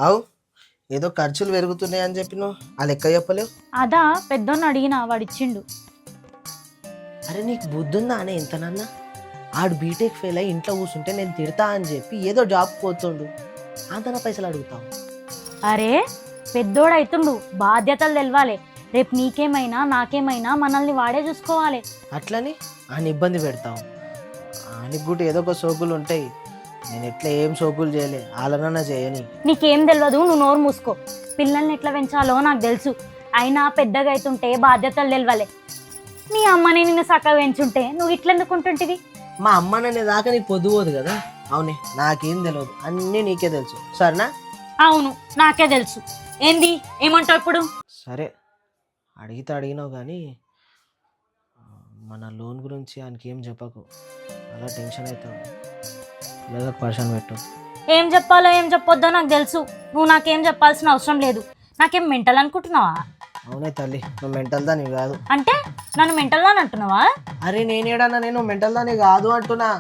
అవు ఏదో ఖర్చులు పెరుగుతున్నాయి అని చెప్పి నువ్వు ఆ లెక్క చెప్పలేవు. అదా పెద్దోన్ని అడిగినా వాడిచ్చిండు. అరే నీకు బుద్ధుందా అనే ఎంతనన్నా? ఆడు బీటెక్ ఫెయిల్ అయ్యి ఇంట్లో కూర్చుంటే నేను తిడతా అని చెప్పి ఏదో జాబ్ పోతుండు, అంతన పైసలు అడుగుతావు. అరే పెద్దోడైతుండు, బాధ్యతలు తెలవాలి. రేపు నీకేమైనా నాకేమైనా మనల్ని వాడే చూసుకోవాలి. అట్లని ఆయన ఇబ్బంది పెడతావు. ఆయనకి కూడా ఏదో ఒక సోకులు ఉంటాయి. నేను ఎట్లా ఏం సోకులు చేయలే, వాళ్ళనన్నా చేయని. నీకేం తెలియదు, నువ్వు నోరు మూసుకో. పిల్లల్ని ఎట్లా పెంచాలో నాకు తెలుసు. అయినా పెద్దగా అవుతుంటే బాధ్యతలు తెలవాలి. నీ అమ్మని నిన్ను చక్కగా పెంచుంటే నువ్వు ఇట్లెందుకుంటుంటివి? మా అమ్మ నన్ను దాకా నీకు పొద్దుపోదు కదా. అవునే, నాకేం తెలియదు, అన్నీ నీకే తెలుసు సరేనా? అవును నాకే తెలుసు. ఏంది ఏమంటావు ఇప్పుడు? సరే అడిగితే అడిగినావు కానీ మన లోన్ గురించి ఆయనకి ఏం చెప్పకు, అలా టెన్షన్ అవుతావు. లేదా పర్సన్ పెట్టు. ఏం చెప్పాలో ఏం చెప్పొద్దో నాకు తెలుసు. నువ్వు నాకేం చెప్పాల్సిన అవసరం లేదు. నాకేం మెంటల్ అనుకుంటున్నావా? అవునే తల్లి, నువ్వు మెంటల్ దాని కాదు. అంటే నన్ను మెంటల్ అని అంటున్నావా? అరే నేనేడన్నా నేను మెంటల్ దాని కాదు అంటున్నా.